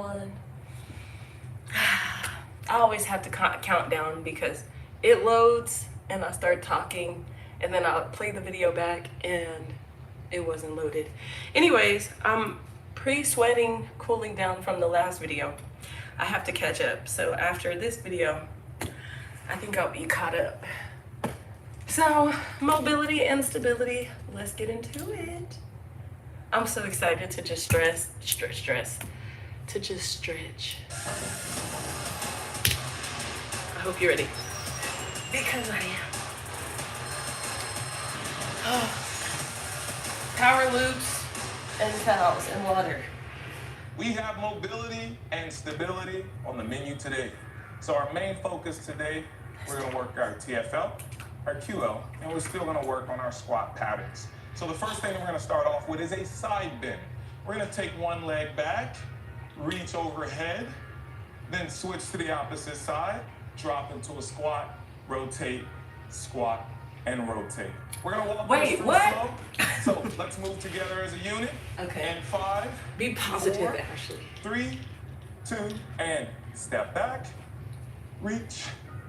1. I always have to count down because it loads and I start talking and then I'll play the video back and it wasn't loaded. Anyways, I'm pre-sweating, cooling down from the last video. I have to catch up. So after this video, I think I'll be caught up. So mobility and stability, let's get into it. I'm so excited to just to just stretch. I hope you're ready, because I am. Oh. Power loops and towels and water. We have mobility and stability on the menu today. So our main focus today, we're gonna work our TFL, our QL, and we're still gonna work on our squat patterns. So the first thing we're gonna start off with is a side bend. We're gonna take one leg back, reach overhead, then switch to the opposite side, drop into a squat, rotate, squat, and rotate. We're gonna walk this through slow. So let's move together as a unit. Okay. And 5. Be positive, 4, Ashley. 3, 2, and step back, reach,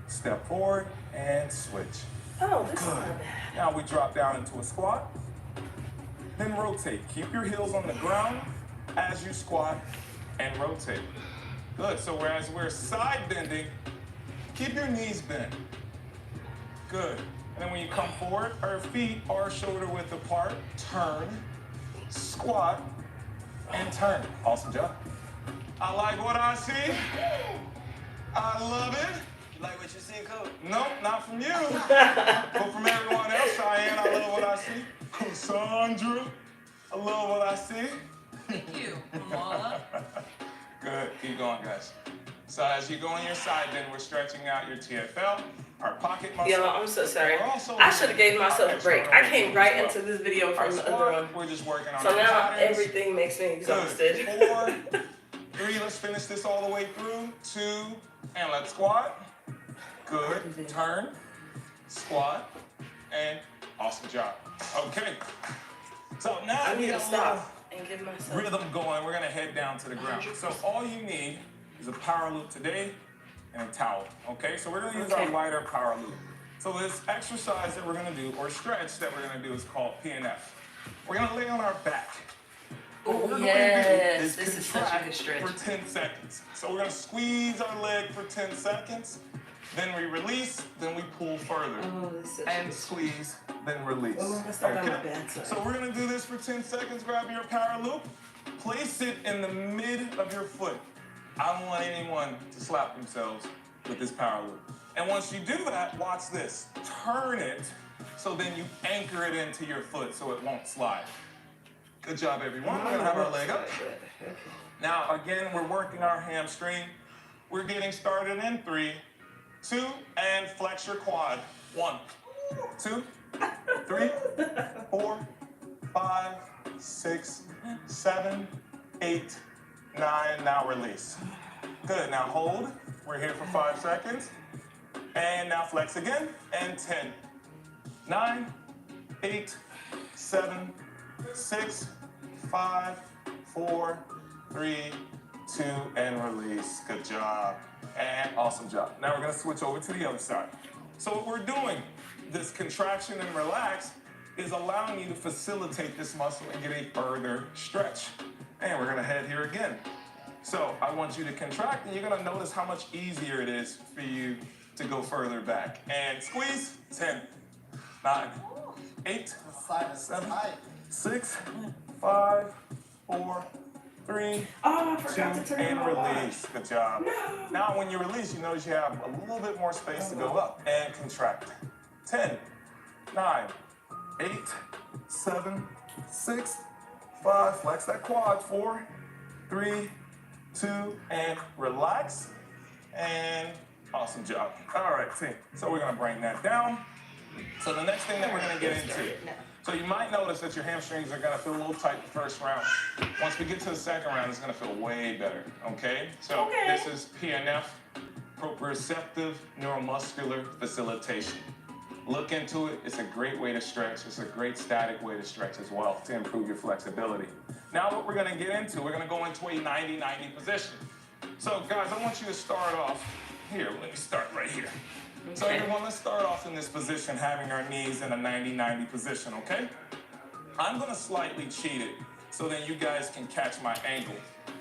step forward, and switch. Oh, this is Good. not bad. Now we drop down into a squat, then rotate. Keep your heels on the ground as you squat and rotate. Good. So whereas we're side bending, keep your knees bent. Good. And then when you come forward, our feet are shoulder width apart. Turn, squat, and turn. Awesome job. I like what I see. I love it. You like what you see, Coach? Nope, not from you. But from everyone else, Cheyenne, I love what I see. Cassandra, I love what I see. Thank you, Mama. Good, keep going, guys. So as you go in your side bend, we're stretching out your TFL, our pocket muscle. Yo, I'm so sorry. We're also I should have gave myself a break. I came right well. into this video Our from the squat, other one. we're just working on So our now patterns. everything makes me Good. exhausted. 4, 3, let's finish this all the way through. 2, and let's squat. Good, turn, squat, and awesome job. Okay, so now I we need to have a stop and give myself. rhythm going. We're gonna head down to the ground. So all you need is a power loop today and a towel, okay? So we're gonna use our lighter power loop. So this exercise that we're gonna do, or stretch that we're gonna do, is called PNF. We're gonna lay on our back. What we're Yes, going to do is this is such a contract good stretch. for 10 seconds. So we're gonna squeeze our leg for 10 seconds, then we release, then we pull further. Oh, this is such a And good squeeze, then release. Oh, let's start on my bad side. So we're gonna do this for 10 seconds. Grab your power loop, place it in the mid of your foot. I don't want anyone to slap themselves with this power loop. And once you do that, watch this. Turn it so then you anchor it into your foot so it won't slide. Good job, everyone. We're gonna have our leg up. Okay. Now, again, we're working our hamstring. We're getting started in 3, 2, and flex your quad. 1, 2, 3, 4, 5, 6, 7, 8, 9. Now release. Good. Now hold. We're here for 5 seconds. And now flex again. And 10, 9, 8, 7, 6, 5, 4, 3, 2, and release. Good job. And awesome job. Now we're going to switch over to the other side. So what we're doing, this contraction and relax, is allowing you to facilitate this muscle and get a further stretch. And we're going to head here again. So I want you to contract, and you're going to notice how much easier it is for you to go further back. And squeeze. 10, 9, 8, 7, 6, 5, 4, 3, Oh, I 2, forgot to turn and my watch. release. Good job. No. Now when you release, you notice you have a little bit more space to go up and contract. 10, 9, 8, 7, 6, 5. Flex that quad. 4, 3, 2, and relax. And awesome job. All right, team. So we're gonna bring that down. So the next thing that we're gonna get into. So you might notice that your hamstrings are gonna feel a little tight the first round. Once we get to the second round, it's gonna feel way better, okay? So this is Pnf, Proprioceptive Neuromuscular Facilitation. Look into it. It's a great way to stretch. It's a great static way to stretch as well to improve your flexibility. Now what we're gonna get into, we're gonna go into a 90-90 position. So guys, I want you to start off here. Let me start right here. So Okay. everyone, let's start off in this position, having our knees in a 90-90 position, okay? I'm gonna slightly cheat it so then you guys can catch my angle.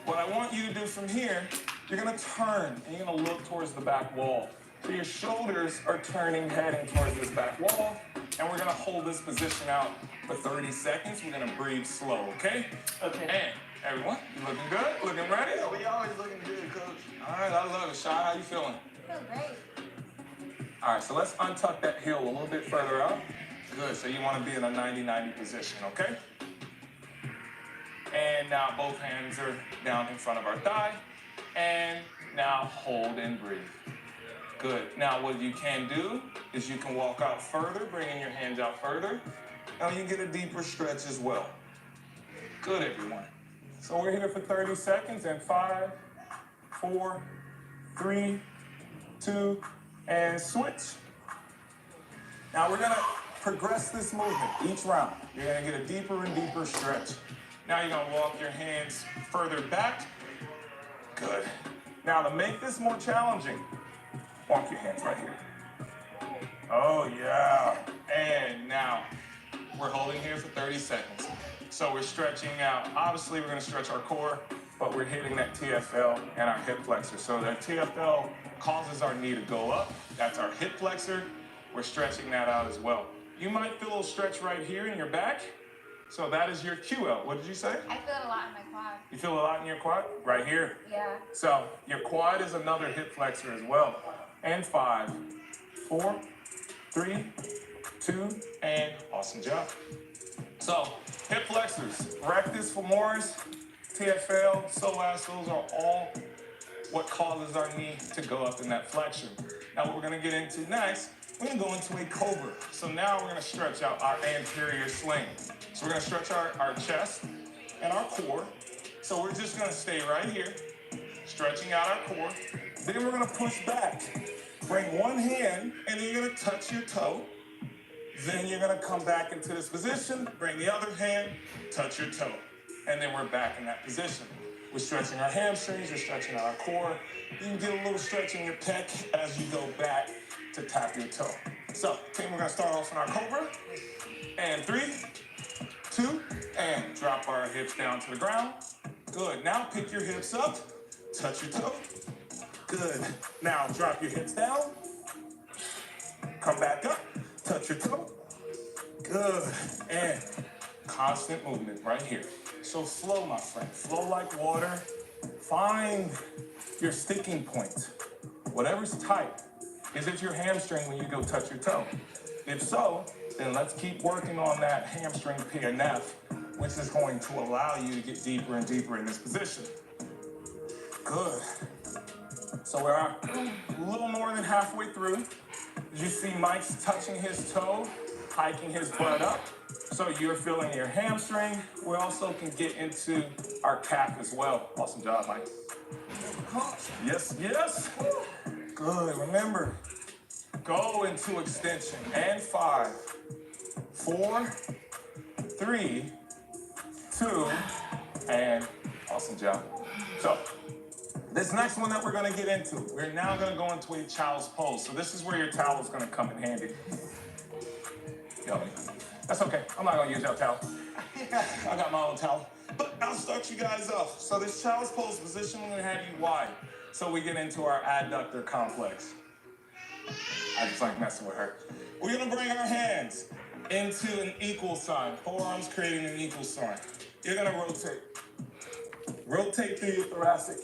What I want you to do from here, you're gonna turn and you're gonna look towards the back wall. So your shoulders are turning, heading towards this back wall, and we're gonna hold this position out for 30 seconds. We're gonna breathe slow, okay? Okay. And everyone, you looking good? Looking ready? Yeah, we always looking good, coach. All right, I love it. Shy, how you feeling? Feel great. All right, so let's untuck that heel a little bit further up. Good, so you wanna be in a 90-90 position, okay? And now both hands are down in front of our thigh. And now hold and breathe. Good. Now what you can do is you can walk out further, bringing your hands out further. Now you get a deeper stretch as well. Good, everyone. So we're here for 30 seconds and 5, 4, 3, 2, and switch. Now we're gonna progress this movement each round. You're gonna get a deeper and deeper stretch. Now you're gonna walk your hands further back. Good. Now to make this more challenging, walk your hands right here. Oh yeah. And now we're holding here for 30 seconds. So we're stretching out. Obviously we're gonna stretch our core, but we're hitting that TFL and our hip flexor. So that TFL causes our knee to go up. That's our hip flexor. We're stretching that out as well. You might feel a little stretch right here in your back. So that is your QL. What did you say? I feel it a lot in my quad. You feel a lot in your quad? Right here. Yeah. So your quad is another hip flexor as well. And 5, 4, 3, 2, and awesome job. So hip flexors, rectus femoris, TFL, psoas, those are all what causes our knee to go up in that flexion. Now what we're gonna get into next, we're gonna go into a cobra. So now we're gonna stretch out our anterior sling. So we're gonna stretch our chest and our core. So we're just gonna stay right here, stretching out our core. Then we're gonna push back. Bring one hand, and then you're gonna touch your toe. Then you're gonna come back into this position, bring the other hand, touch your toe. And then we're back in that position. We're stretching our hamstrings, we're stretching our core. You can get a little stretch in your pec as you go back to tap your toe. So, team, we're gonna start off in our cobra. And 3, 2, and drop our hips down to the ground. Good, now pick your hips up, touch your toe. Good, now drop your hips down. Come back up, touch your toe. Good, and constant movement right here. So flow, my friend, flow like water. Find your sticking point. Whatever's tight. Is it your hamstring when you go touch your toe? If so, then let's keep working on that hamstring Pnf, which is going to allow you to get deeper and deeper in this position. Good. So we're a little more than halfway through. You see Mike's touching his toe, hiking his butt up. So you're feeling your hamstring. We also can get into our calf as well. Awesome job, Mike. Yes, yes. Good, remember, go into extension. And 5, 4, 3, 2, and awesome job. So, this next one that we're gonna get into, we're now gonna go into a child's pose. So this is where your towel is gonna come in handy. Yo, that's okay, I'm not gonna use your towel. I got my own towel. But I'll start you guys off. So this child's pose position, we're gonna have you wide. So we get into our adductor complex. I just like messing with her. We're gonna bring our hands into an equal sign. Forearms creating an equal sign. You're gonna rotate. Rotate through your thoracic,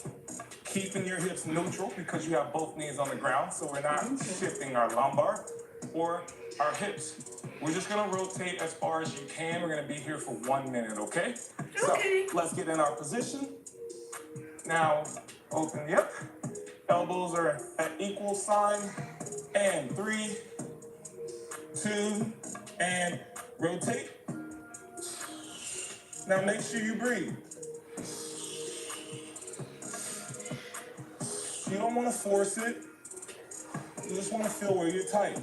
keeping your hips neutral because you have both knees on the ground, so we're not shifting our lumbar or our hips. We're just gonna rotate as far as you can. We're gonna be here for 1 minute, okay? Okay. So let's get in our position. Now, open, yep. Elbows are at equal sign. And 3, 2, and rotate. Now make sure you breathe. You don't want to force it. You just want to feel where you're tight.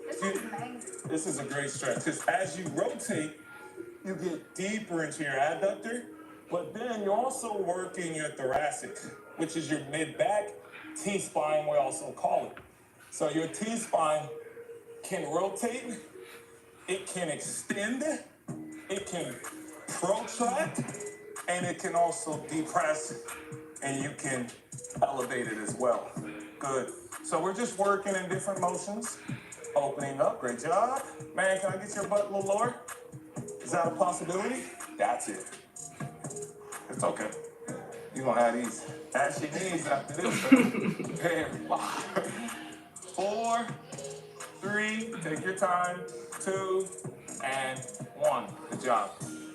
This is amazing. This is a great stretch because as you rotate, you get deeper into your adductor But then you're also working your thoracic, which is your mid-back, T-spine, we also call it. So your T-spine can rotate, it can extend, it can protract, and it can also depress, and you can elevate it as well. Good. So we're just working in different motions. Opening up, great job. Man, can I get your butt a little lower? Is that a possibility? That's it. It's okay. You're gonna have these ashy knees after this. And 5, 4, 3, take your time, 2, and 1. Good job.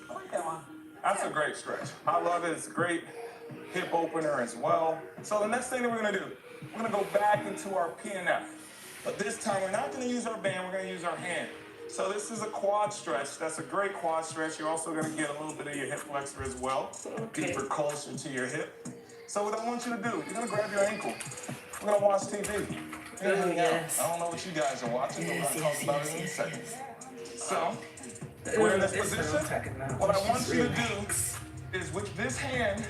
I like that one. That's a great stretch. I love it. It's a great hip opener as well. So the next thing that we're gonna do, we're gonna go back into our Pnf. But this time we're not gonna use our band, we're gonna use our hand. So this is a quad stretch. That's a great quad stretch. You're also gonna get a little bit of your hip flexor as well. Okay. Deeper, closer to your hip. So what I want you to do, you're gonna grab your ankle. We're gonna watch TV. Yes. I don't know what you guys are watching, but Yes, we're gonna talk about it in a second. So, we're in this position. What I want you to do is with this hand,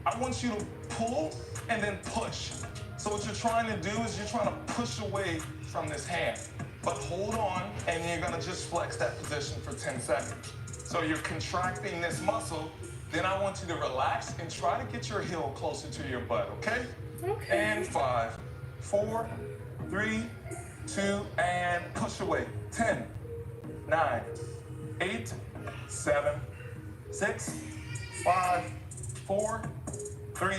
I want you to pull and then push. So what you're trying to do is you're trying to push away from this hand. But hold on, and you're gonna just flex that position for 10 seconds. So you're contracting this muscle, then I want you to relax and try to get your heel closer to your butt, okay? Okay. And 5, 4, 3, 2, and push away. 10, 9, 8, 7, 6, 5, 4, 3,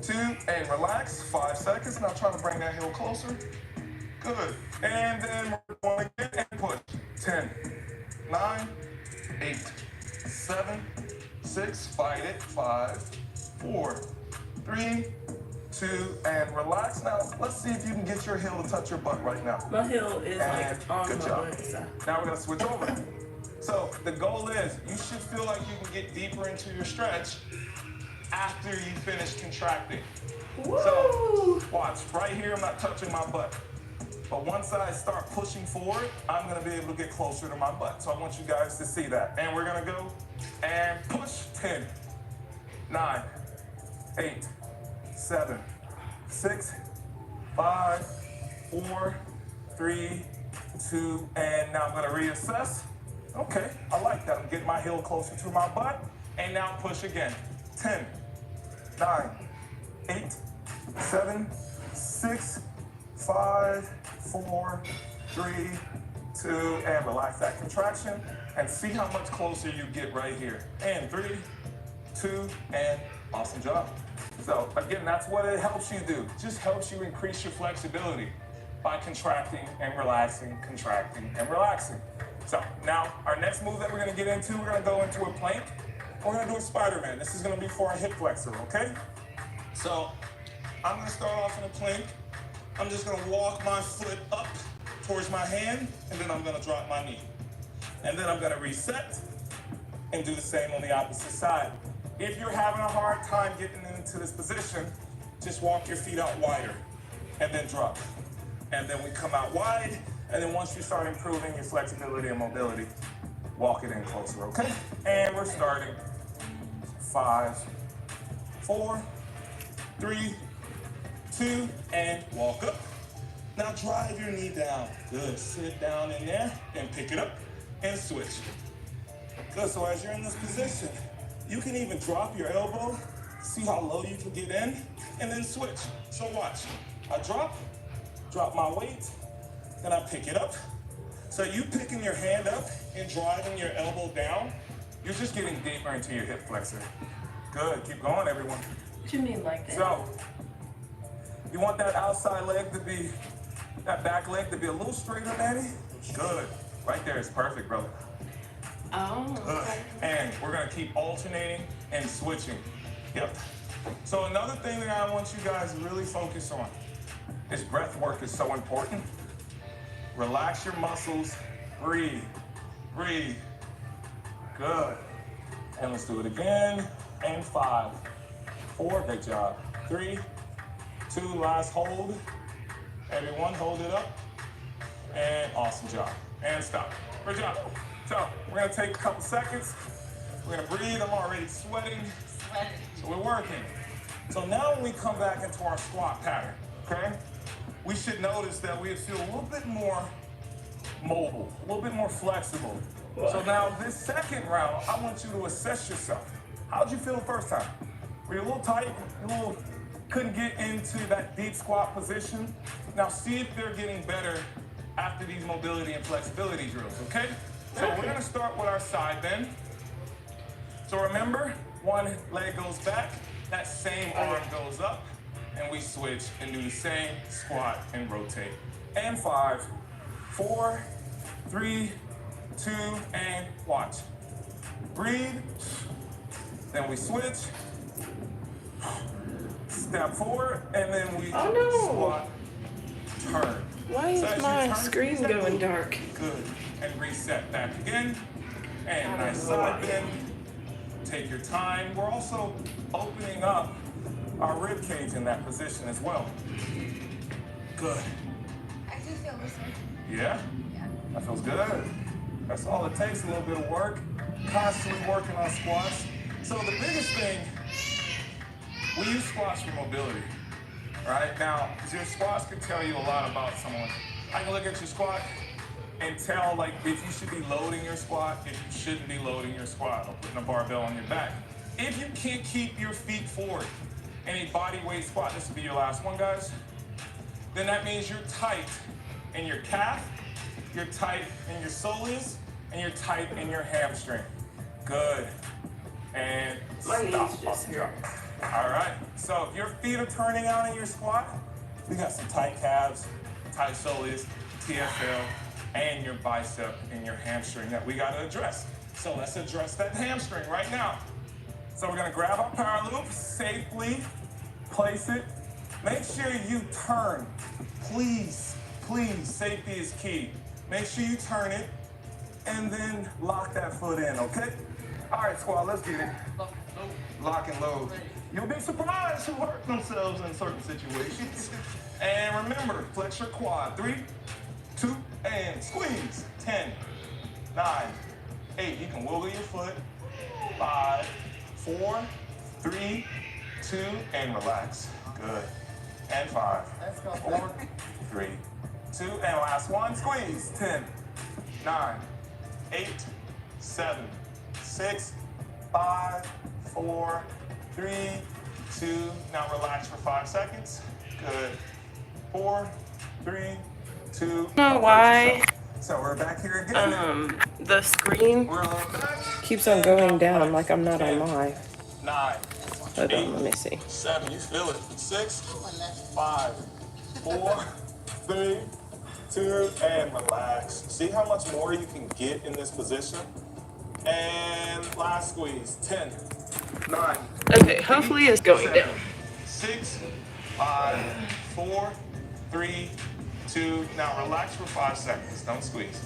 2, and relax. 5 seconds. Now try to bring that heel closer. Good. And then we're going again and push. 10, 9, 8, 7, 6, fight it. 5, 4, 3, 2, and relax. Now, let's see if you can get your heel to touch your butt right now. My heel is And like on good my job. butt. So. Now we're gonna switch over. So the goal is you should feel like you can get deeper into your stretch after you finish contracting. Woo! So watch, right here I'm not touching my butt. But once I start pushing forward, I'm gonna be able to get closer to my butt. So I want you guys to see that. And we're gonna go and push. 10, 9, 8, 7, 6, 5, 4, 3, 2, and now I'm gonna reassess. Okay, I like that. I'm getting my heel closer to my butt. And now push again. 10, 9, 8, 7, 6, 5, 4, 3, 2, and relax that contraction. And see how much closer you get right here. And 3, 2, and awesome job. So again, that's what it helps you do. It just helps you increase your flexibility by contracting and relaxing, contracting and relaxing. So now our next move that we're gonna get into, we're gonna go into a plank. We're gonna do a Spiderman. This is gonna be for our hip flexor, okay? So I'm gonna start off in a plank. I'm just gonna walk my foot up towards my hand, and then I'm gonna drop my knee. And then I'm gonna reset and do the same on the opposite side. If you're having a hard time getting into this position, just walk your feet out wider and then drop. And then we come out wide, and then once you start improving your flexibility and mobility, walk it in closer, okay? And we're starting. 5, 4, 3, 2, and walk up. Now drive your knee down. Good, sit down in there and pick it up and switch. Good, so as you're in this position, you can even drop your elbow, see how low you can get in, and then switch. So watch, I drop my weight, then I pick it up. So you picking your hand up and driving your elbow down, you're just getting deeper into your hip flexor. Good, keep going everyone. What you mean like that? So, you want that outside leg to be, that back leg to be a little straighter, Manny? Good, right there is perfect, brother. Oh, okay. And we're gonna keep alternating and switching. Yep. So another thing that I want you guys to really focus on is breath work is so important. Relax your muscles, breathe, breathe. Good. And let's do it again. And 5, 4, good job. 3, 2, last hold. Everyone hold it up. And awesome job. And stop. Good job. So we're gonna take a couple seconds. We're gonna breathe. I'm already sweating. So we're working. So now when we come back into our squat pattern, okay, we should notice that we feel a little bit more mobile, a little bit more flexible. So now this second round, I want you to assess yourself. How'd you feel the first time? Were you a little tight? Couldn't get into that deep squat position? Now see if they're getting better after these mobility and flexibility drills, okay? So we're gonna start with our side bend. So remember, one leg goes back, that same arm goes up, and we switch and do the same squat and rotate. And 5, 4, 3, 2, and watch. Breathe, then we switch, step forward, and then we squat, turn. Why is my screen going dark? Good. And reset back again. And nice side bend. Take your time. We're also opening up our rib cage in that position as well. Good. I do feel looser. Yeah? Yeah. That feels good. That's all it takes, a little bit of work. Constantly working on squats. So the biggest thing, we use squats for mobility. Right? Now, your squats can tell you a lot about someone. I can look at your squat and tell like if you should be loading your squat, if you shouldn't be loading your squat, or putting a barbell on your back. If you can't keep your feet forward in a body weight squat, this will be your last one, guys, then that means you're tight in your calf, you're tight in your soleus, and you're tight in your hamstring. Good. And My stop. knees just hurt. All right, so if your feet are turning out in your squat, we got some tight calves, tight soleus, TFL, and your bicep and your hamstring that we gotta address. So let's address that hamstring right now. So we're gonna grab our power loop, safely place it. Make sure you turn, please, safety is key. Make sure you turn it and then lock that foot in, okay? All right, squad, let's get it. Lock and load. You'll be surprised who hurt themselves in certain situations. And remember, flex your quad. 3, 2, and squeeze. 10, 9, 8. You can wiggle your foot. 5, 4, 3, 2, and relax. Good. And 5, 4, 3, 2, and last one. Squeeze. 10, 9, 8, 7, 6, 5, 4, 3, 2. Now relax for 5 seconds. Good. 4, 3, 2. Know why So we're back here again. the screen We're back. keeps on going down like I'm not on live. 9, Hold on, let me see. 7. You feel it. 6, 5, 4, 3, 2, and relax. See how much more you can get in this position? And last squeeze. 10, 9. Okay, hopefully it's going 7, down. 6, 5, 4, 3, 2. Now relax for 5 seconds. Don't squeeze.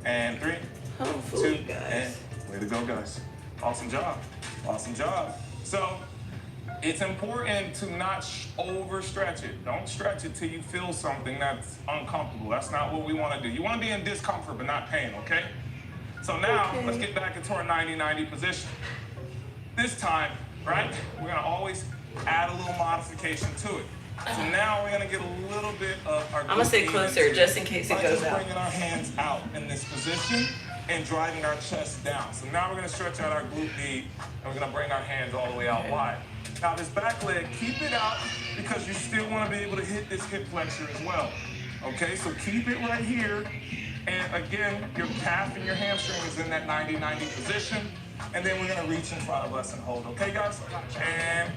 And 3, Hopefully, 2, guys. and way to go, guys. Awesome job. Awesome job. So it's important to not overstretch it. Don't stretch it till you feel something that's uncomfortable. That's not what we want to do. You want to be in discomfort but not pain, okay? So now let's get back into our 90-90 position. This time, right, we're going to always add a little modification to it. So now we're going to get a little bit of our I'm gonna stay closer just in case it by goes just out. bringing our hands out in this position and driving our chest down. So now we're going to stretch out our glute med and we're going to bring our hands all the way out wide. Now this back leg, keep it out because you still want to be able to hit this hip flexor as well. Okay, so keep it right here. And again, your calf and your hamstring is in that 90-90 position. And then we're gonna reach in front of us and hold, okay guys? And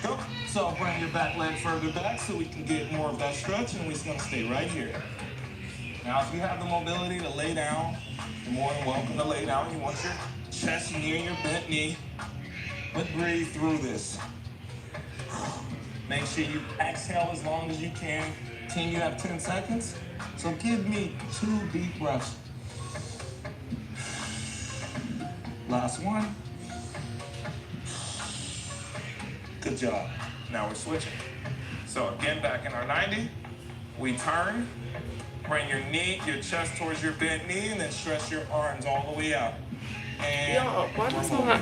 go. So bring your back leg further back so we can get more of that stretch, and we're just gonna stay right here. Now if you have the mobility to lay down, you're more than welcome to lay down. You want your chest near your bent knee, but breathe through this. Make sure you exhale as long as you can. Team, you have 10 seconds. So give me 2 deep breaths. Last one. Good job. Now we're switching. So again, back in our 90, we turn, bring your knee, your chest towards your bent knee, and then stretch your arms all the way out. And Y'all, why does my...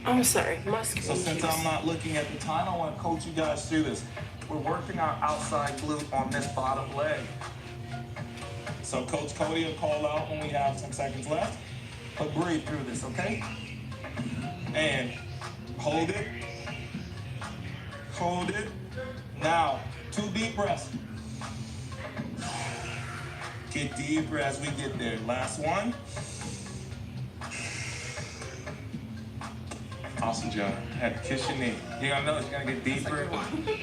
I'm sorry, my screen so since keeps... I'm not looking at the time, I want to coach you guys through this. We're working our outside glute on this bottom leg. So Coach Cody will call out when we have some seconds left. But breathe through this, okay? And hold it. Hold it. Now, 2 deep breaths. Get deeper as we get there. Last one. Awesome job. Had to kiss your knee. You're gonna notice you're gonna get deeper,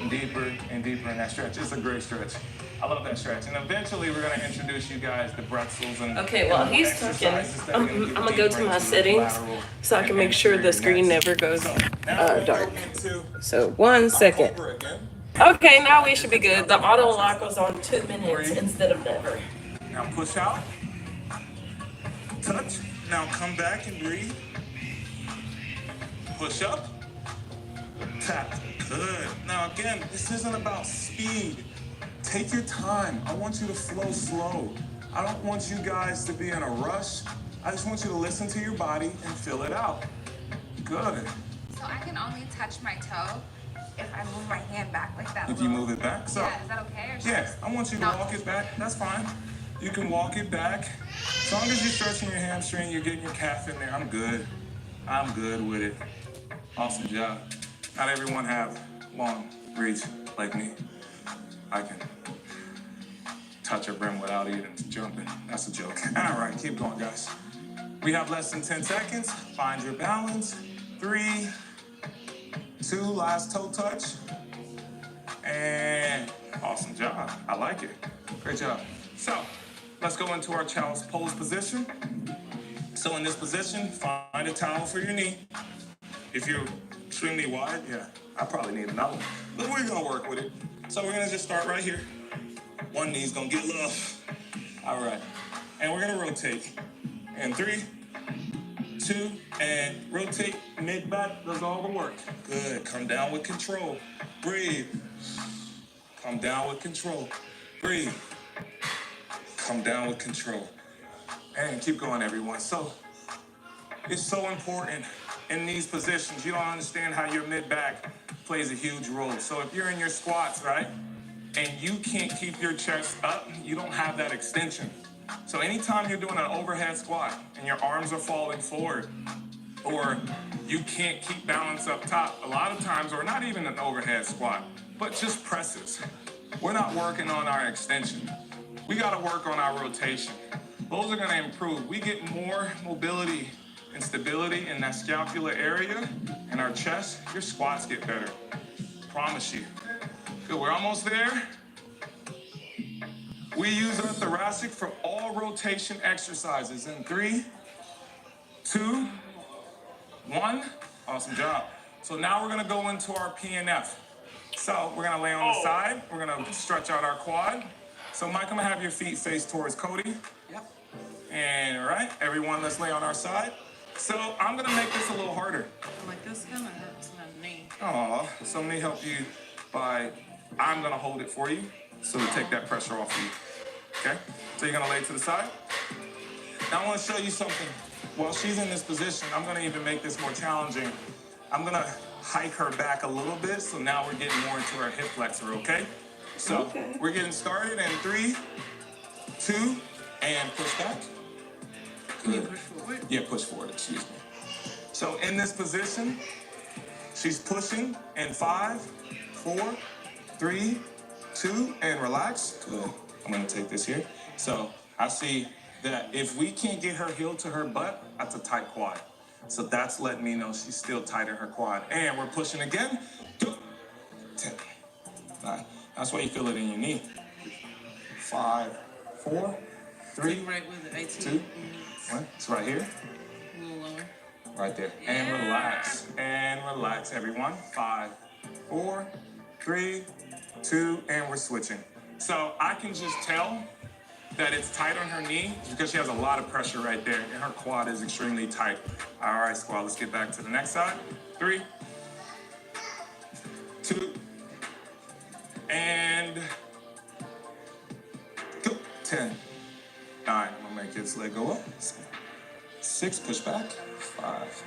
deeper, and deeper in that stretch. It's a great stretch. I love that stretch. And eventually we're gonna introduce you guys to breaths and Okay, while he's talking, I'm gonna go to my settings so I can make sure the screen never goes dark. So 1 second. Okay, now we should be good. The auto lock was on 2 minutes instead of never. Now push out. Touch. Now come back and breathe. Push up. Tap. Good. Now again, this isn't about speed. Take your time. I want you to flow slow. I don't want you guys to be in a rush. I just want you to listen to your body and fill it out. Good. So I can only touch my toe if I move my hand back like that. If you move it back, so Yeah, is that okay? Or yeah, I want you to walk it back. That's fine. You can walk it back. As long as you're stretching your hamstring, you're getting your calf in there. I'm good. I'm good with it. Awesome job. Not everyone have long reach like me. I can touch a rim without even jumping. That's a joke. All right, keep going, guys. We have less than 10 seconds. Find your balance. 3, 2, last toe touch. And awesome job. I like it. Great job. So let's go into our child's pose position. So in this position, find a towel for your knee. If you're extremely wide, yeah, I probably need another one. But we're gonna work with it. So we're gonna just start right here. One knee's gonna get love. All right. And we're gonna rotate. And 3, 2, and rotate. Mid-back does all the work. Good. Come down with control. Breathe. Come down with control. Breathe. Come down with control. And keep going, everyone. So it's so important in these positions. You don't understand how your mid-back plays a huge role. So if you're in your squats, right, and you can't keep your chest up, you don't have that extension. So anytime you're doing an overhead squat and your arms are falling forward, or you can't keep balance up top, a lot of times, or not even an overhead squat, but just presses, we're not working on our extension. We got to work on our rotation. Those are going to improve. We get more mobility and stability in that scapular area and our chest. Your squats get better. Promise you. Good, we're almost there. We use our thoracic for all rotation exercises in 3, 2, 1. Awesome job. So now we're gonna go into our Pnf. So we're gonna lay on the side. We're gonna stretch out our quad. So Mike, I'm gonna have your feet face towards Cody. Yep. And all right, everyone, let's lay on our side. So I'm gonna make this a little harder. Like this kind of hurts my knee. Aw, so let me help you by, I'm gonna hold it for you. So to take that pressure off of you. Okay? So you're gonna lay to the side. Now I wanna show you something. While she's in this position, I'm gonna even make this more challenging. I'm gonna hike her back a little bit, so now we're getting more into our hip flexor, okay? So we're getting started in 3, 2, and push back. Good. Push forward. Yeah, push forward, excuse me. So in this position, she's pushing in 5, 4, 3, 2, and relax. Good. I'm gonna take this here. So I see that if we can't get her heel to her butt, that's a tight quad. So that's letting me know she's still tight in her quad. And we're pushing again. 2, 10, 9. That's why you feel it in your knee. 5, 4, 3, Right with the 18. 2, 1. It's right here. A little lower. Right there. And relax. And relax, everyone. 5, 4, 3, 2, and we're switching. So I can just tell that it's tight on her knee because she has a lot of pressure right there, and her quad is extremely tight. All right, squad, let's get back to the next side. 3, 2, and go. 10, 9. I'm gonna make this leg go up. 6, push back. 5,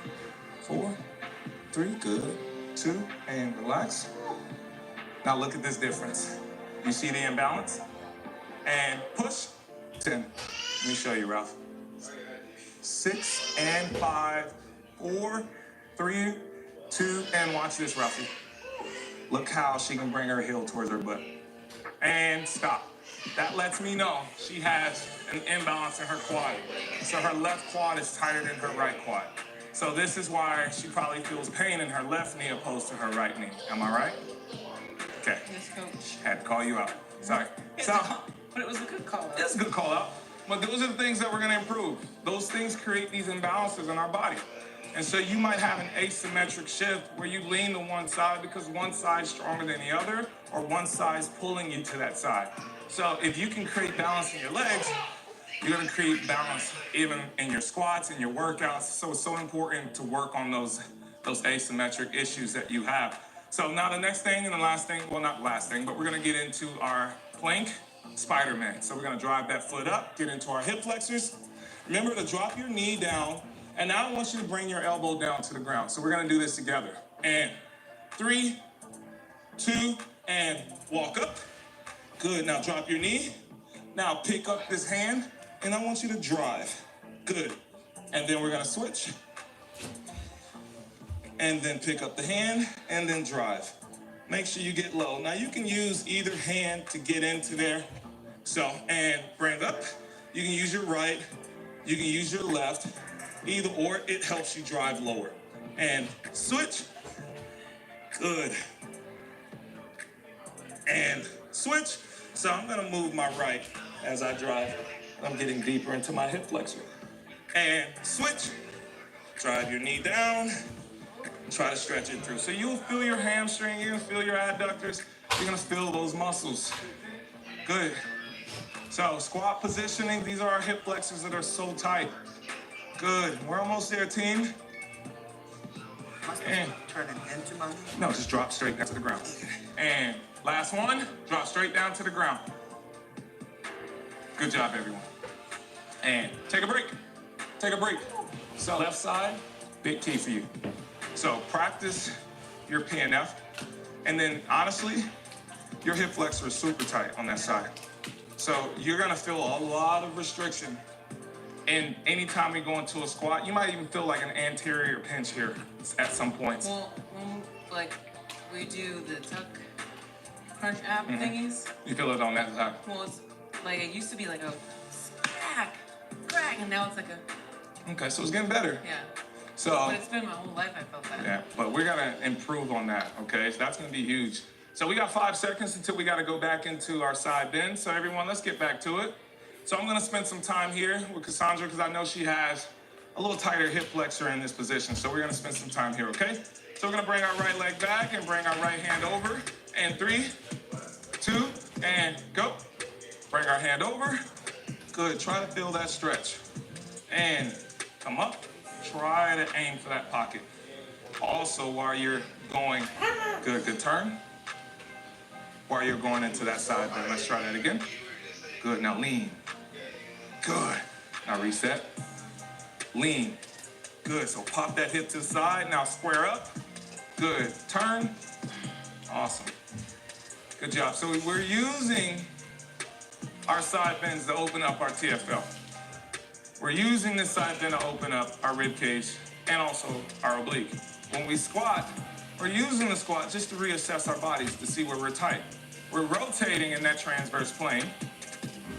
4, 3, good. 2, and relax. Now look at this difference. You see the imbalance? And push. 10. Let me show you, Ralph. 6 and 5, 4, 3, 2, and watch this, Ralphie. Look how she can bring her heel towards her butt. And stop. That lets me know she has an imbalance in her quad. So her left quad is tighter than her right quad. So this is why she probably feels pain in her left knee opposed to her right knee. Am I right? Okay. Yes, coach. Had to call you out. Sorry. So, But it was a good call out. it's a good call out. But those are the things that we're going to improve. Those things create these imbalances in our body. And so you might have an asymmetric shift where you lean to one side because one side is stronger than the other, or one side is pulling you to that side. So if you can create balance in your legs, you're going to create balance even in your squats and your workouts. So it's so important to work on those asymmetric issues that you have. So now the next thing and the last thing, well, not last thing, but we're going to get into our plank Spiderman. So we're going to drive that foot up, get into our hip flexors. Remember to drop your knee down, and now I want you to bring your elbow down to the ground. So we're going to do this together. And 3, 2, and walk up. Good. Now drop your knee. Now pick up this hand, and I want you to drive. Good. And then we're going to switch. And then pick up the hand, and then drive. Make sure you get low. Now you can use either hand to get into there. So, and bring up. You can use your right. You can use your left. Either or, it helps you drive lower. And switch. Good. And switch. So I'm gonna move my right as I drive. I'm getting deeper into my hip flexor. And switch. Drive your knee down. Try to stretch it through. So you'll feel your hamstring, you're gonna feel your adductors, you're gonna feel those muscles. Good. So squat positioning, these are our hip flexors that are so tight. Good. We're almost there, team. And Turn it into my knee. no, just drop straight down to the ground. And last one, drop straight down to the ground. Good job, everyone. And take a break. Take a break. So left side, big key for you. So practice your Pnf, and then honestly, your hip flexor is super tight on that side. So you're gonna feel a lot of restriction. And anytime we go into a squat, you might even feel like an anterior pinch here at some points. Well, when, like, we do the tuck crunch ab thingies, You feel it on that side. well, it's like, it used to be like a crack, and now it's like a, Okay, so it's getting better. yeah. So, But it's been my whole life I felt that. yeah, but we're gonna improve on that, okay? So that's gonna be huge. So we got 5 seconds until we gotta go back into our side bend. So everyone, let's get back to it. So I'm gonna spend some time here with Cassandra because I know she has a little tighter hip flexor in this position. So we're gonna spend some time here, okay? So we're gonna bring our right leg back and bring our right hand over. And 3, 2, and go. Bring our hand over. Good, try to feel that stretch. And come up. Try to aim for that pocket. Also, while you're going, good turn. While you're going into that side bend, let's try that again. Good, now lean. Good, now reset. Lean, good, so pop that hip to the side, now square up. Good, turn, awesome. Good job, so we're using our side bends to open up our TFL. We're using this side bend to open up our rib cage and also our oblique. When we squat, we're using the squat just to reassess our bodies to see where we're tight. We're rotating in that transverse plane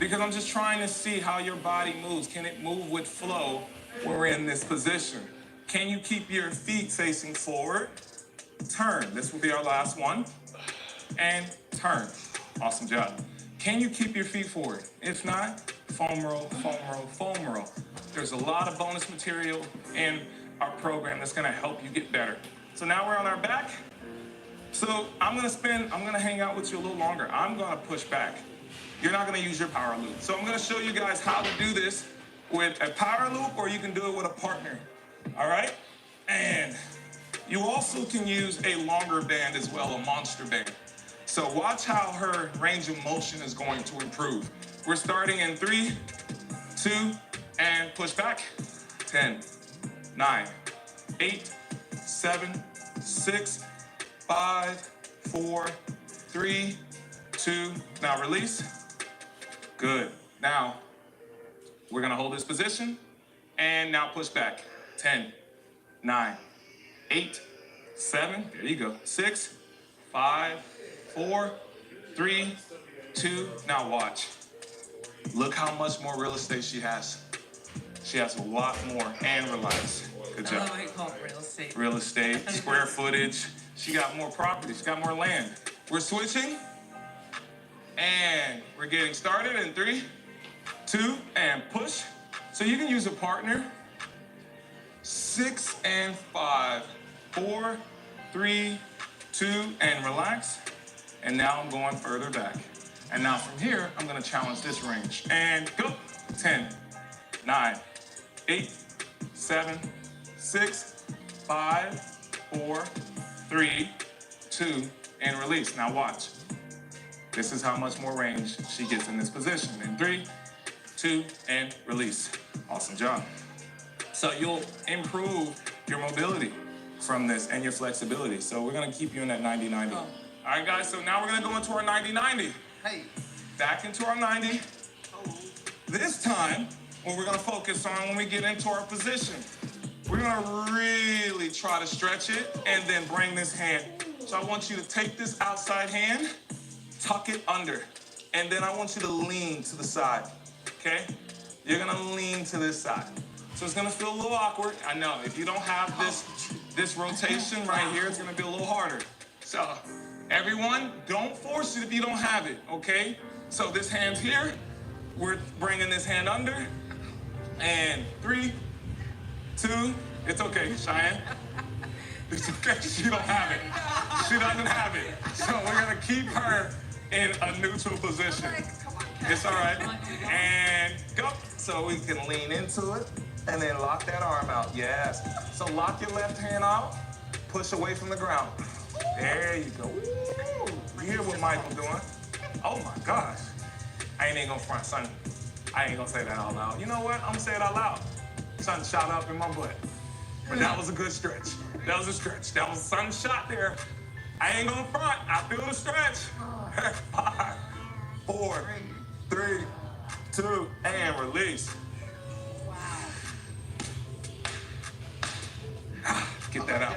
because I'm just trying to see how your body moves. Can it move with flow when we're in this position? Can you keep your feet facing forward? Turn. This will be our last one. And turn. Awesome job. Can you keep your feet forward? If not, foam roll, foam roll, foam roll. There's a lot of bonus material in our program that's gonna help you get better. So now we're on our back. So I'm gonna hang out with you a little longer. I'm gonna push back. You're not gonna use your power loop. So I'm gonna show you guys how to do this with a power loop, or you can do it with a partner, all right? And you also can use a longer band as well, a monster band. So watch how her range of motion is going to improve. We're starting in 3, 2, and push back. 10, 9, 8, 7, 6, 5, 4, 3, 2. Now release. Good. Now, we're gonna hold this position and now push back. 10, 9, 8, 7, there you go. 6, 5, 4, 3, 2. Now watch. Look how much more real estate she has. She has a lot more. And relax. Good I job. love how you call it real estate. Real estate, square footage. She got more property. She got more land. We're switching. And we're getting started in 3, 2, and push. So you can use a partner. 6 and 5. 4, 3, 2, and relax. And now I'm going further back. And now from here, I'm gonna challenge this range. And go. 10, 9, 8, 7, 6, 5, 4, 3, 2, and release. Now watch. This is how much more range she gets in this position. In 3, 2, and release. Awesome job. So you'll improve your mobility from this and your flexibility. So we're gonna keep you in that 90-90. Oh. All right, guys, so now we're gonna go into our 90-90. Hey. Back into our 90. Oh. This time, what we're gonna focus on when we get into our position, we're gonna really try to stretch it and then bring this hand. So I want you to take this outside hand, tuck it under, and then I want you to lean to the side, okay? You're gonna lean to this side. So it's gonna feel a little awkward. I know, if you don't have this rotation right here, it's gonna be a little harder. So everyone, don't force it if you don't have it, okay? So this hand's here, we're bringing this hand under, and 3, 2, it's okay, Cheyenne. It's okay, she don't have it. She doesn't have it. So we're gonna keep her in a neutral position. Come on, It's all right. And go. So we can lean into it and then lock that arm out. Yes. So lock your left hand out, push away from the ground. There you go. Woo. You hear what Michael doing? Oh my gosh. I ain't even gonna front, son. I ain't gonna say that out loud. You know what? I'm gonna say it out loud. Sun shot up in my butt. But that was a good stretch. That was a stretch. That was sun shot there. I ain't gonna front. I feel the stretch. 5, 4, 3, 2, and release. Get that out.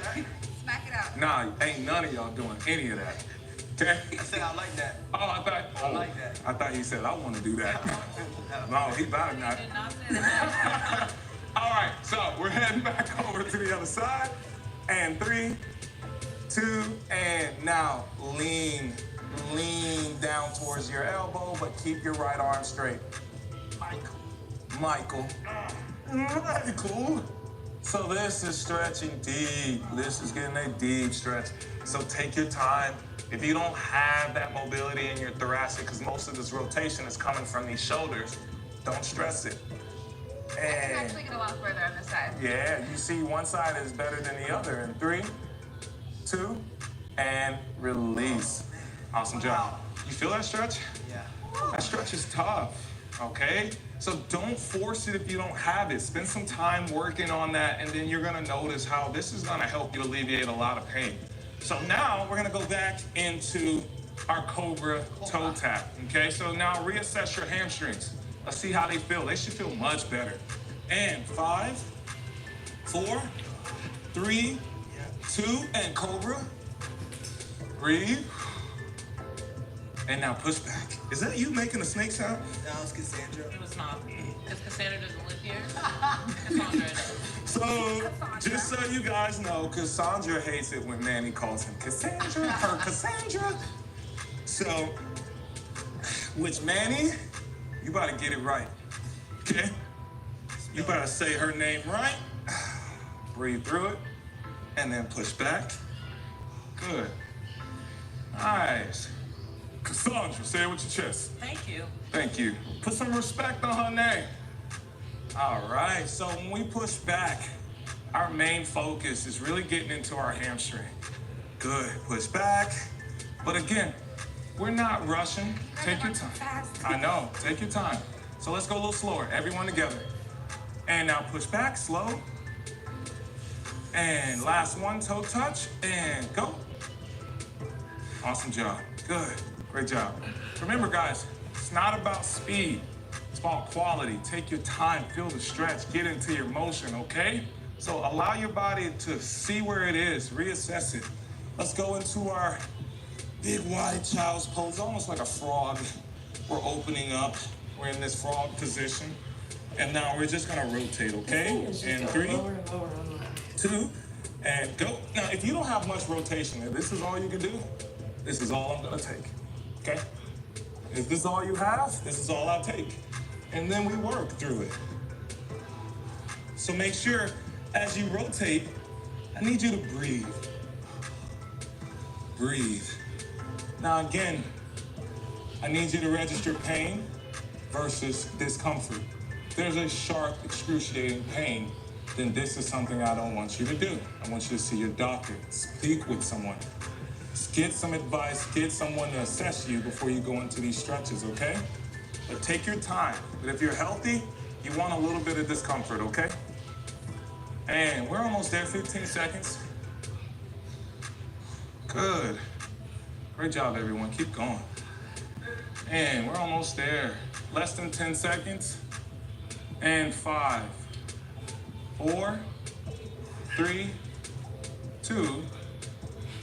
Smack it out. Nah, ain't none of y'all doing any of that. Okay? I said I like that. Oh, I like that. I thought he said I want to do that. No, he better not. Did not say that. All right, so we're heading back over to the other side. And 3, 2, and now lean down towards your elbow, but keep your right arm straight. Michael. So this is stretching deep. This is getting a deep stretch. So take your time. If you don't have that mobility in your thoracic, because most of this rotation is coming from these shoulders, don't stress it. I can actually get a lot further on this side. Yeah, you see one side is better than the other. In 3, 2, and release. Awesome job. You feel that stretch? Yeah. That stretch is tough, okay? So don't force it if you don't have it. Spend some time working on that, and then you're gonna notice how this is gonna help you alleviate a lot of pain. So now we're gonna go back into our Cobra Toe Tap, okay? So now reassess your hamstrings. Let's see how they feel. They should feel much better. And 5, 4, 3, 2, and Cobra. Breathe. And now push back. Is that you making a snake sound? That was Cassandra. It was not. Because Cassandra doesn't live here. Cassandra does. So, just so you guys know, Cassandra hates it when Manny calls him Cassandra or Cassandra. So, which Manny, you better get it right, okay? You better say her name right. Breathe through it, and then push back. Good. Nice. Cassandra, say it with your chest. Thank you. Thank you. Put some respect on her name. All right, so when we push back, our main focus is really getting into our hamstring. Good, push back. But again, we're not rushing. Take your time. Fast. I know, take your time. So let's go a little slower, everyone together. And now push back, slow. And last one, toe touch, and go. Awesome job. Good. Great job. Remember, guys, it's not about speed. It's about quality. Take your time, feel the stretch, get into your motion, okay? So allow your body to see where it is, reassess it. Let's go into our big wide child's pose, almost like a frog. We're opening up. We're in this frog position. And now we're just gonna rotate, okay? And 3, 2, and go. Now, if you don't have much rotation, if this is all you can do, this is all I'm gonna take, okay? If this is all you have, this is all I'll take. And then we work through it. So make sure, as you rotate, I need you to breathe. Breathe. Now again, I need you to register pain versus discomfort. If there's a sharp, excruciating pain, then this is something I don't want you to do. I want you to see your doctor, speak with someone. Get some advice, get someone to assess you before you go into these stretches, okay? But take your time. But if you're healthy, you want a little bit of discomfort, okay? And we're almost there, 15 seconds. Good. Great job, everyone. Keep going. And we're almost there. Less than 10 seconds. And 5, 4, 3, 2,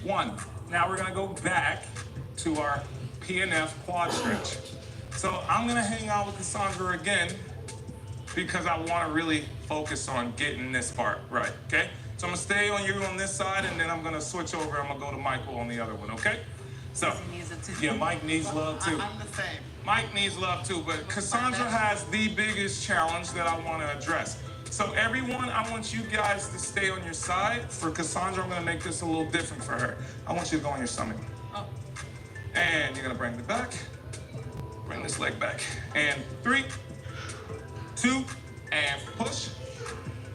1. Now we're gonna go back to our Pnf Quad Stretch. So I'm gonna hang out with Cassandra again because I wanna really focus on getting this part right, okay? So I'm gonna stay on you on this side and then I'm gonna switch over. I'm gonna go to Michael on the other one, okay? So, He needs it too. yeah, Mike needs love too. I'm the same. Mike needs love too, but Cassandra has the biggest challenge that I want to address. So everyone, I want you guys to stay on your side. For Cassandra, I'm going to make this a little different for her. I want you to go on your stomach. Oh. And you're going to bring it back. Bring this leg back. And 3, 2, and push.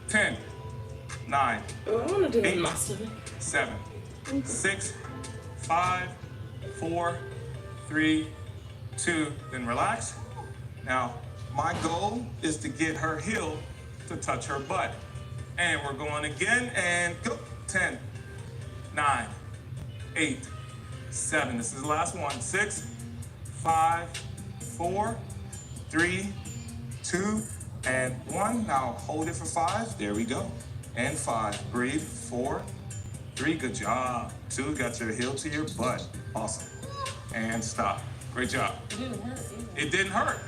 10, 9, Oh, I want to do it 8, in my stomach. 7, 6, 5, 4, 3, 2, then relax. Now, my goal is to get her heel to touch her butt. And we're going again, and go. 10, 9, 8, 7. This is the last one. 6, 5, 4, 3, 2, and 1. Now hold it for 5. There we go. And 5. Breathe. 4, 3. Good job. 2. Got your heel to your butt. Awesome. And stop. Great job. It didn't hurt either. It didn't hurt.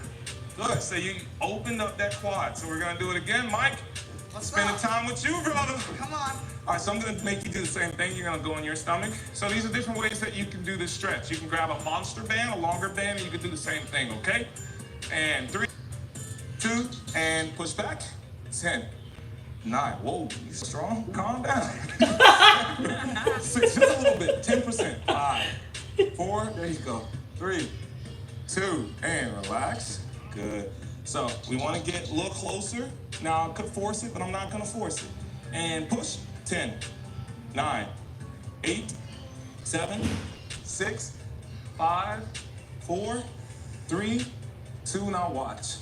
Good. So you opened up that quad. So we're gonna do it again, Mike. Let's Spending go. time with you, brother. Come on. All right, so I'm gonna make you do the same thing. You're gonna go on your stomach. So these are different ways that you can do this stretch. You can grab a monster band, a longer band, and you can do the same thing, okay? And 3, 2, and push back. 10, 9. Whoa, you strong? Calm down. 6, just a little bit. 10%. 5, 4. There you go. 3, 2, and relax. Good. So we want to get a little closer. Now I could force it, but I'm not gonna force it. And push. 10, 9, 8, 7, 6, 5, 4, 3, 2. Now watch.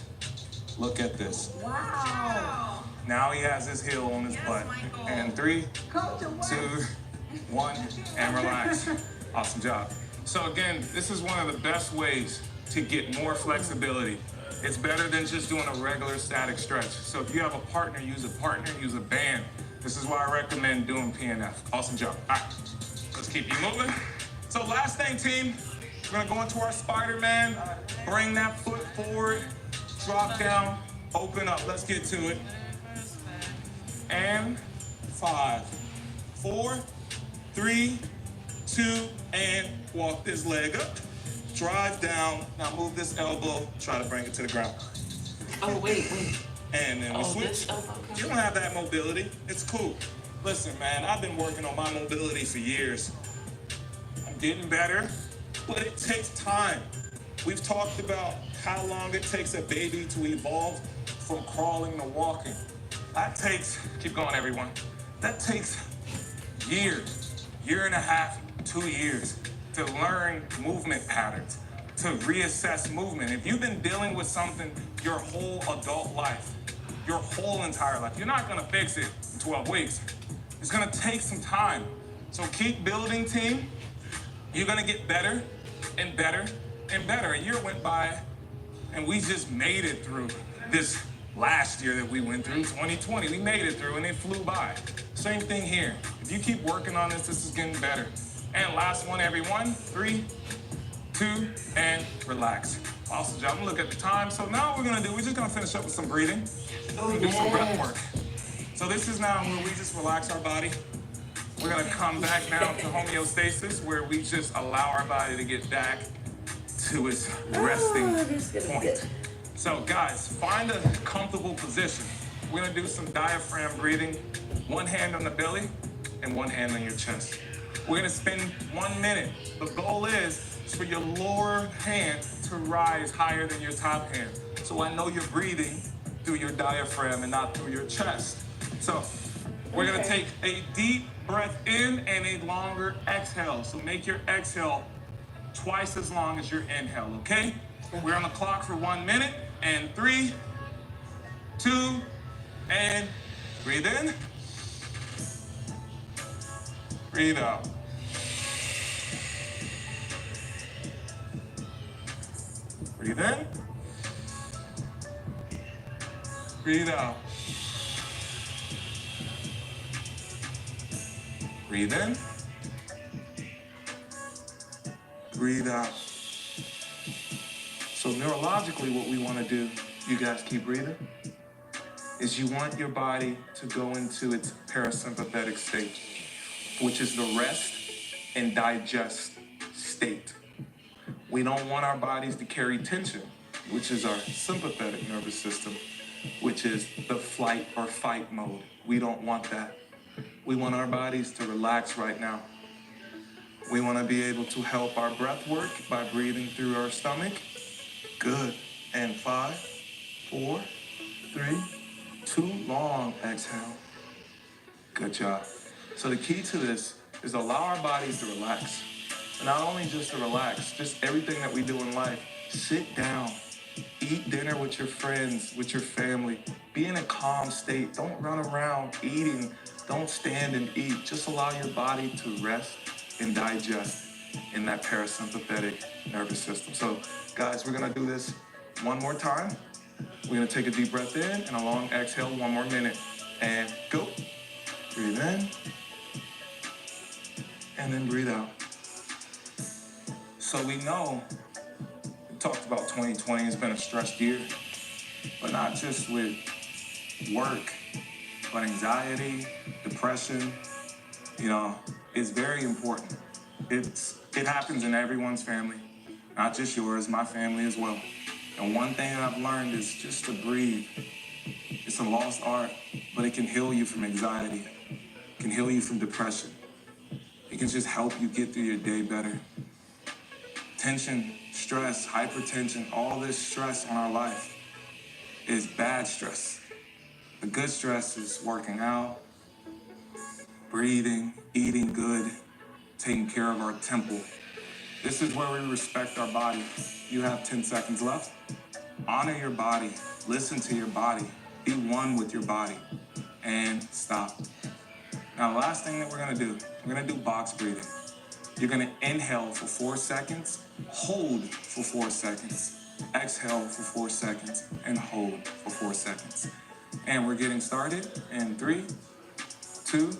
Look at this. Wow. Now he has his heel on his butt. Michael. And 3, 2, 1, and relax. Awesome job. So again, this is one of the best ways to get more flexibility. It's better than just doing a regular static stretch. So if you have a partner, use a band. This is why I recommend doing PNF. Awesome job. All right, let's keep you moving. So last thing, team, we're gonna go into our Spiderman. Bring that foot forward, drop down, open up. Let's get to it. And 5, 4, 3, 2, and walk this leg up. Drive down. Now move this elbow. Try to bring it to the ground. Oh, wait. And then we switch. This elbow. You don't have that mobility. It's cool. Listen, man, I've been working on my mobility for years. I'm getting better, but it takes time. We've talked about how long it takes a baby to evolve from crawling to walking. That takes, keep going, everyone. That takes years, year and a half, 2 years to learn movement patterns, to reassess movement. If you've been dealing with something your whole adult life, your whole entire life. You're not gonna fix it in 12 weeks. It's gonna take some time. So keep building, team. You're gonna get better and better and better. A year went by and we just made it through this last year that we went through, 2020. We made it through and it flew by. Same thing here. If you keep working on this, this is getting better. And last one, everyone. 3, 2, and relax. Awesome job. I'm gonna look at the time. So now what we're just gonna finish up with some breathing. We're gonna do some breath work. So this is now where we just relax our body. We're gonna come back now to homeostasis, where we just allow our body to get back to its resting point. So guys, find a comfortable position. We're gonna do some diaphragm breathing. One hand on the belly and one hand on your chest. We're gonna spend 1 minute. The goal is for your lower hand to rise higher than your top hand. So I know you're breathing through your diaphragm and not through your chest. So we're gonna take a deep breath in and a longer exhale. So make your exhale twice as long as your inhale, okay? We're on the clock for 1 minute, and 3, 2, and breathe in. Breathe out. Breathe in. Breathe out. Breathe in. Breathe out. So neurologically, what we want to do, you guys keep breathing, is you want your body to go into its parasympathetic state, which is the rest and digest state. We don't want our bodies to carry tension, which is our sympathetic nervous system, which is the flight or fight mode. We don't want that. We want our bodies to relax right now. We want to be able to help our breath work by breathing through our stomach. Good. And 5, 4, 3, 2, long exhale. Good job. So the key to this is allow our bodies to relax. And not only just to relax, just everything that we do in life. Sit down, eat dinner with your friends, with your family. Be in a calm state. Don't run around eating. Don't stand and eat. Just allow your body to rest and digest in that parasympathetic nervous system. So guys, we're gonna do this one more time. We're gonna take a deep breath in and a long exhale, 1 more minute. And go. Breathe in. And then breathe out. So we know, we talked about 2020, it's been a stressed year, but not just with work, but anxiety, depression, is very important. It happens in everyone's family, not just yours, my family as well. And one thing I've learned is just to breathe. It's a lost art, but it can heal you from anxiety. It can heal you from depression. It can just help you get through your day better. Tension, stress, hypertension, all this stress on our life is bad stress. The good stress is working out, breathing, eating good, taking care of our temple. This is where we respect our body. You have 10 seconds left. Honor your body. Listen to your body. Be one with your body. And stop. Now, the last thing that we're gonna do, we're gonna do box breathing. You're gonna inhale for 4 seconds, hold for 4 seconds, exhale for 4 seconds, and hold for 4 seconds. And we're getting started in 3, 2,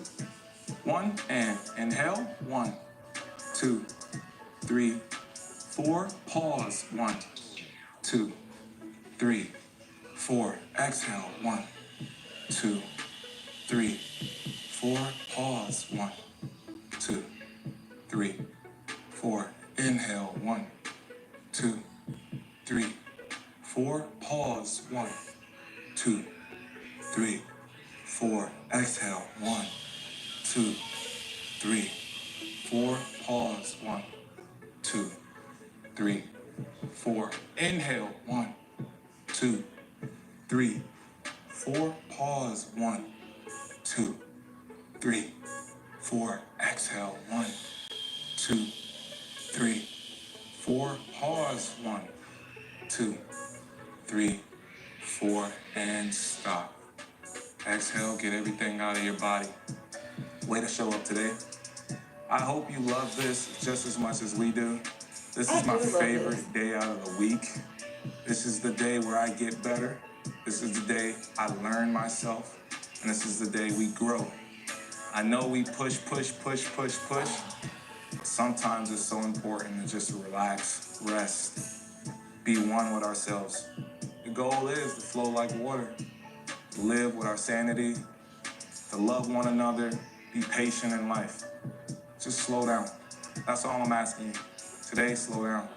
1, and inhale, 1, 2, 3, 4, pause, 1, 2, 3, 4, exhale, 1, 2, 3, 4, pause, 1, 2, 3, 4, inhale, 1, 2, 3, 4, pause, 1, 2, 3, 4, exhale, 1, 2, 3, 4, pause, 1, 2, 3, 4, inhale, 1, 2, 3, 4, pause, 1, 2, 3, 4, exhale, 1, 2, 3, 4, pause, 1, 2, 3, 4, and stop. Exhale, get everything out of your body. Way to show up today. I hope you love this just as much as we do. This is my favorite day out of the week. This is the day where I get better. This is the day I learn myself. And this is the day we grow. I know we push, but sometimes it's so important to just relax, rest, be one with ourselves. The goal is to flow like water, to live with our sanity, to love one another, be patient in life. Just slow down. That's all I'm asking you. Today, slow down.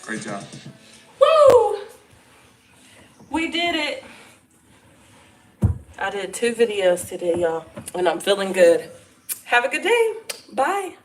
Great job. Woo! We did it. I did 2 videos today, y'all, and I'm feeling good. Have a good day. Bye.